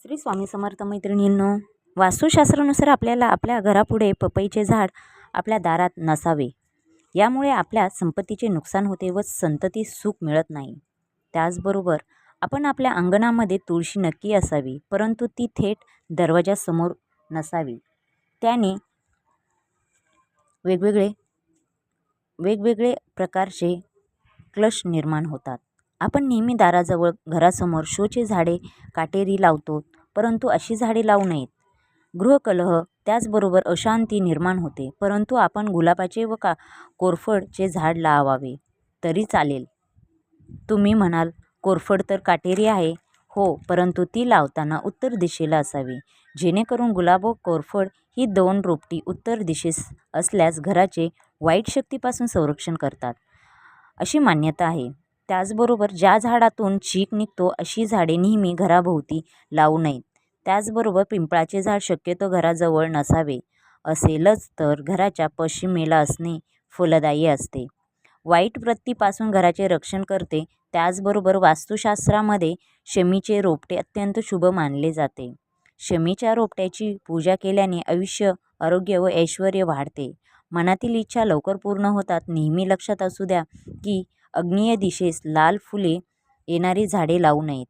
श्री स्वामी समर्थ मैत्रिणींनो, वास्तुशास्त्रानुसार आपल्याला आपल्या घरापुढे पपईचे झाड आपल्या दारात नसावे. यामुळे आपल्या संपत्तीचे नुकसान होते व संतती सुख मिळत नाही. त्याचबरोबर आपण आपल्या अंगणामध्ये तुळशी नक्की असावी, परंतु ती थेट दरवाजासमोर नसावी. त्याने वेगवेगळे प्रकारचे क्लेश निर्माण होतात. आपण नेहमी दाराजवळ घरासमोर शोचे झाडे काटेरी लावतो, परंतु अशी झाडे लावू नयेत. गृहकलह त्याचबरोबर अशांती निर्माण होते. परंतु आपण गुलाबाचे व कोरफडचे झाड लावावे तरी चालेल. तुम्ही म्हणाल, कोरफड तर काटेरी आहे. हो, परंतु ती लावताना उत्तर दिशेला असावी, जेणेकरून गुलाब व कोरफड ही दोन रोपटी उत्तर दिशेस असल्यास घराचे वाईट शक्तीपासून संरक्षण करतात, अशी मान्यता आहे. त्याचबरोबर ज्या झाडातून चीक निघतो अशी झाडे नेहमी घराभोवती लावू नयेत. त्याचबरोबर पिंपळाचे झाड शक्यतो घराजवळ नसावे. असेलच तर घराच्या पश्चिमेला असणे फलदायी असते. वाईट वृत्तीपासून घराचे रक्षण करते. त्याचबरोबर वास्तुशास्त्रामध्ये शमीचे रोपटे अत्यंत शुभ मानले जाते. शमीच्या रोपट्याची पूजा केल्याने आयुष्य, आरोग्य व ऐश्वर्य वाढते. मनातील इच्छा लवकर पूर्ण होतात. नेहमी लक्षात असू द्या की आग्नेय दिशेस लाल फुले येणारी झाडे लावू नयेत.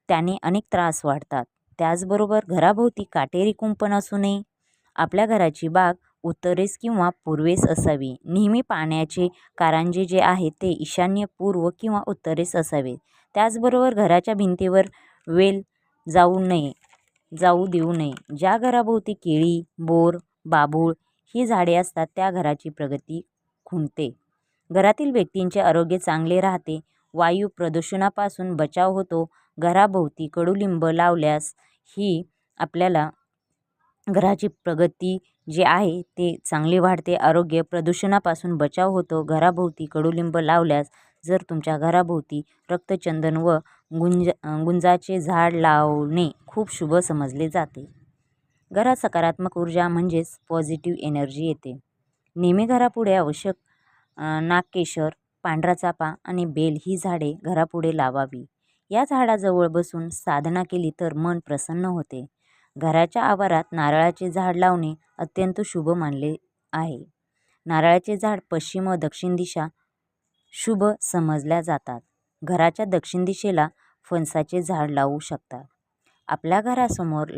त्याने अनेक त्रास वाढतात. त्याचबरोबर घराभोवती काटेरी कुंपण असू नये. आपल्या घराची बाग उत्तरेस किंवा पूर्वेस असावी. नेहमी पाण्याचे कारंजे जे आहेत ते ईशान्य, पूर्व किंवा उत्तरेस असावे. त्याचबरोबर घराच्या भिंतीवर वेल जाऊ देऊ नये. ज्या घराभोवती केळी, बोर, बाभूळ ही झाडे असतात त्या घराची प्रगती खुंटते. घरातील व्यक्तींचे आरोग्य चांगले राहते. वायू प्रदूषणापासून बचाव होतो. घराभोवती कडुलिंब लावल्यास ही आपल्याला घराची प्रगती जे आहे ते चांगले वाढते. आरोग्य प्रदूषणापासून बचाव होतो. घराभोवती कडुलिंब लावल्यास जर तुमच्या घराभोवती रक्तचंदन व गुंजाचे झाड लावणे खूप शुभ समजले जाते. घरात सकारात्मक ऊर्जा म्हणजेच पॉझिटिव्ह एनर्जी येते. नेहमी घरापुढे आवश्यक नागकेशर, पांढरा चाफा आणि बेल ही झाडे घरापुढे लावावी. या झाडाजवळ बसून साधना केली तर मन प्रसन्न होते. घराच्या आवारात नारळाचे झाड लावणे अत्यंत शुभ मानले आहे. नारळाचे झाड पश्चिम व दक्षिण दिशा शुभ समजल्या जातात. घराच्या दक्षिण दिशेला फणसाचे झाड लावू शकतात. आपल्या घरासमोर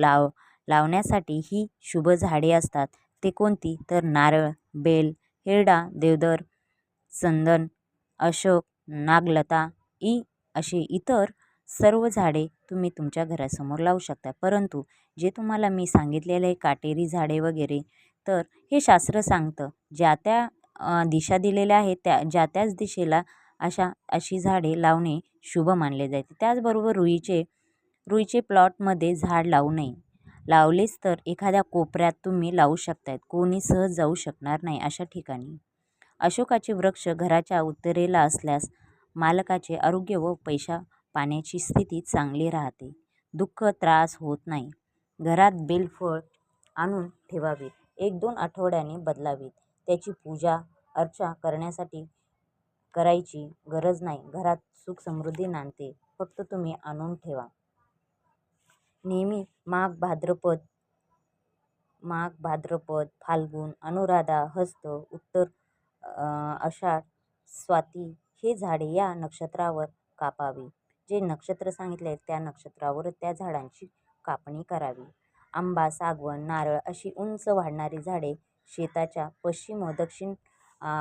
लावण्यासाठी ही शुभ झाडे असतात. ते कोणती तर नारळ, बेल, हिरडा, देवदार, चंदन, अशोक, नागलता असे इतर सर्व झाडे तुम्ही तुमच्या घरासमोर लावू शकता. परंतु जे तुम्हाला मी सांगितलेले काटेरी झाडे वगैरे तर हे शास्त्र सांगतं. ज्या त्या दिशा दिलेल्या आहेत ज्या त्याच दिशेला अशी झाडे लावणे शुभ मानले जाते. त्याचबरोबर रुईचे प्लॉटमध्ये झाड लावू नये. लावलेच तर एखाद्या कोपऱ्यात तुम्ही लावू शकतायत. कोणी सहज जाऊ शकणार नाही अशा ठिकाणी. अशोकाचे वृक्ष घराच्या उत्तरेला असल्यास मालकाचे आरोग्य व पैसा पाण्याची स्थिती चांगली राहते. दुःख त्रास होत नाही. घरात बेलफळ आणून ठेवावीत. 1-2 आठवड्याने बदलावीत. त्याची पूजा अर्चा करण्यासाठी करायची गरज नाही. घरात सुख समृद्धी नांदते. फक्त तुम्ही आणून ठेवा. नेहमी माघ, भाद्रपद, फाल्गुन, अनुराधा, हस्त, उत्तर आषाढ, स्वाती हे झाडे या नक्षत्रावर कापावी. जे नक्षत्र सांगितले त्या नक्षत्रावर त्या झाडांची कापणी करावी. आंबा, सागवण, नारळ अशी उंच वाढणारी झाडे शेताच्या पश्चिम व दक्षिण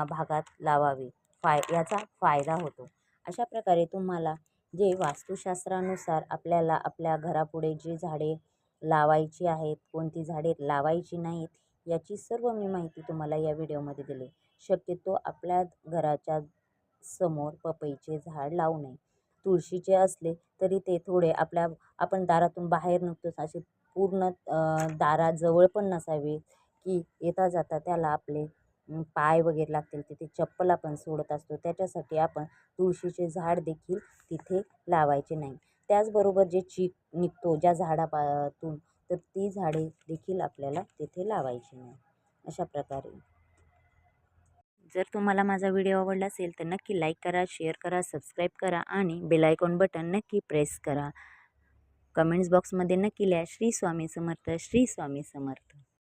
भागात लावावी. याचा फायदा होतो. अशा प्रकारे तुम्हाला जे वास्तुशास्त्रानुसार आपल्याला आपल्या घरापुढे जी झाडे लावायची आहेत, कोणती झाडे लावायची नाहीत, याची सर्व मी माहिती तुम्हाला या व्हिडिओमध्ये दिली. शक्यतो आपल्या घराच्या समोर पपईचे झाड लावू नये. तुळशीचे असले तरी ते थोडे आपण दारातून बाहेर निघतोच असे पूर्ण दाराजवळ पण नसावे की येता जाता त्याला आपले पाय वगैरे लागतील. तिथे चप्पल आपण सोडत असतो. त्याच्यासाठी आपण तुळशीचे झाड देखील तिथे लावायचे नाही. त्याचबरोबर जे चीक निघतो ज्या झाडातून तर ती झाडे देखील आपल्याला तिथे लावायची नाही. अशा प्रकारे जर तुम्हाला माझा व्हिडिओ आवडला असेल तर नक्की लाईक करा, शेअर करा, सबस्क्राईब करा आणि बेल आयकॉन बटन नक्की प्रेस करा. कमेंट्स बॉक्समध्ये नक्की लिहा. श्री स्वामी समर्थ, श्री स्वामी समर्थ.